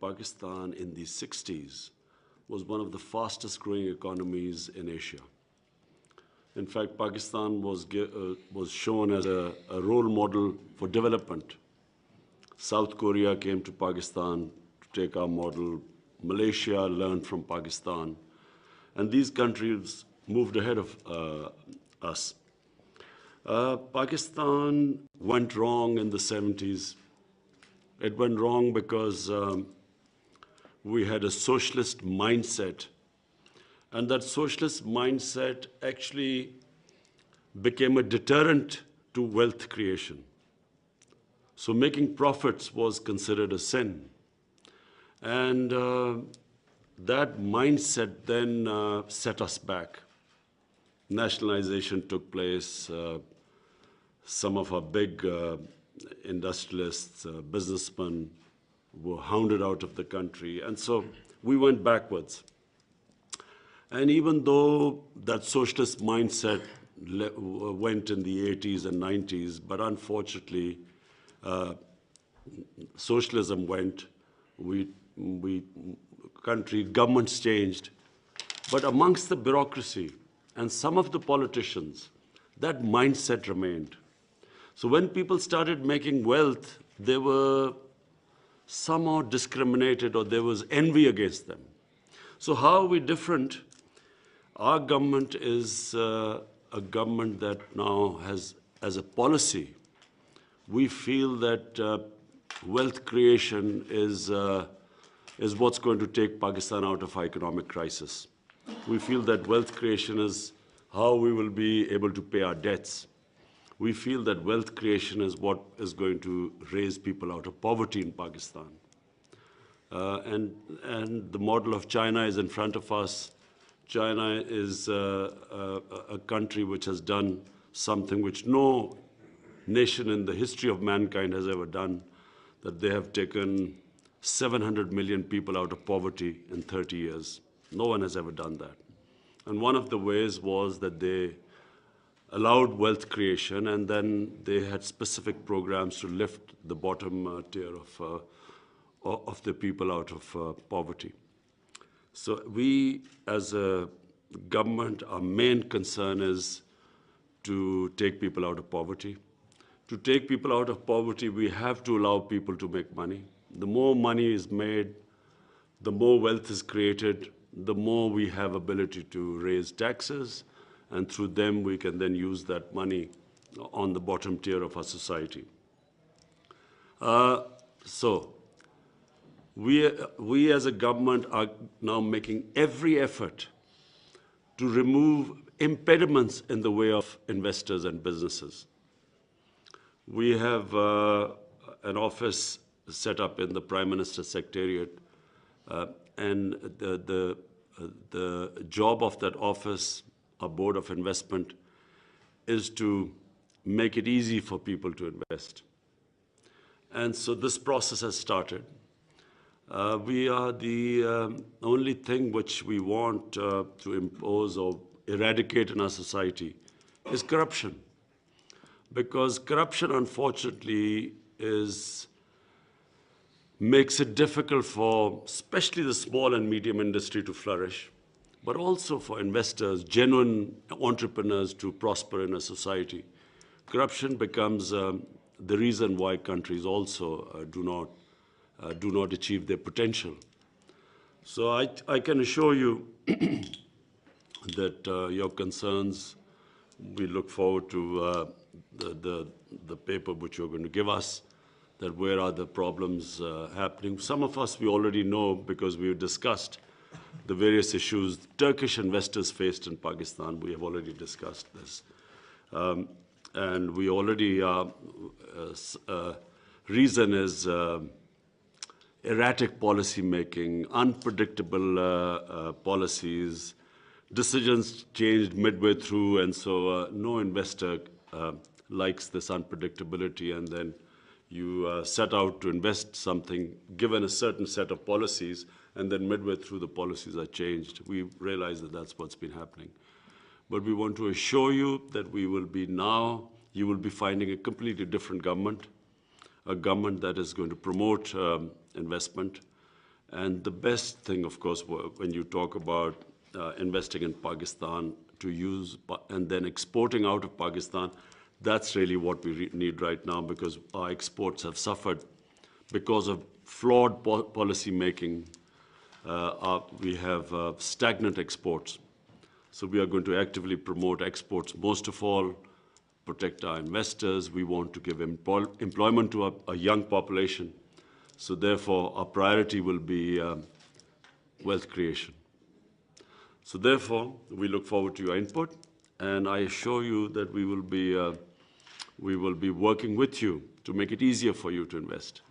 Pakistan in the 60s was one of the fastest growing economies in Asia. In fact, Pakistan was shown as a role model for development. South Korea came to Pakistan to take our model. Malaysia learned from Pakistan. And these countries moved ahead of us. Pakistan went wrong in the 70s. It went wrong because we had a socialist mindset. And that socialist mindset actually became a deterrent to wealth creation. So making profits was considered a sin. And that mindset then set us back. Nationalization took place. Some of our big industrialists, businessmen were hounded out of the country. And so we went backwards. And even though that socialist mindset went in the 80s and 90s, but unfortunately, socialism went, governments changed. But amongst the bureaucracy and some of the politicians, that mindset remained. So when people started making wealth, they were somehow discriminated or there was envy against them. So how are we different? Our government is a government that now has, as a policy, we feel that wealth creation is what's going to take Pakistan out of our economic crisis. We feel that wealth creation is how we will be able to pay our debts. We feel that wealth creation is what is going to raise people out of poverty in Pakistan. And the model of China is in front of us. China is a country which has done something which no nation in the history of mankind has ever done, that they have taken 700 million people out of poverty in 30 years. No one has ever done that. And one of the ways was that they allowed wealth creation, and then they had specific programs to lift the bottom tier of the people out of poverty. So we, as a government, our main concern is to take people out of poverty. To take people out of poverty, we have to allow people to make money. The more money is made, the more wealth is created, the more we have ability to raise taxes, and through them we can then use that money on the bottom tier of our society. So we as a government are now making every effort to remove impediments in the way of investors and businesses. We have an office set up in the Prime Minister's Secretariat, and the job of that office, our Board of Investment, is to make it easy for people to invest. And so this process has started. We are the only thing which we want to impose or eradicate in our society is corruption. Because corruption, unfortunately, makes it difficult for especially the small and medium industry to flourish, but also for investors, genuine entrepreneurs to prosper in a society. Corruption becomes the reason why countries also do not achieve their potential. So I can assure you that your concerns, we look forward to the paper which you're going to give us, that where are the problems happening. Some of us we already know because we've discussed the various issues Turkish investors faced in Pakistan. We have already discussed this. And we already, reason is erratic policy making, unpredictable policies, decisions changed midway through, and so no investor likes this unpredictability, and then you set out to invest something given a certain set of policies, and then midway through the policies are changed. We realize that that's what's been happening. But we want to assure you that we will be now, you will be finding a completely different government, a government that is going to promote investment, And the best thing, of course, when you talk about investing in Pakistan to use and then exporting out of Pakistan, that's really what we need right now, because our exports have suffered because of flawed policy making. We have stagnant exports. So we are going to actively promote exports. Most of all, protect our investors. We want to give employment to a young population. So therefore, our priority will be wealth creation. So therefore, we look forward to your input, and I assure you that we will be working with you to make it easier for you to invest.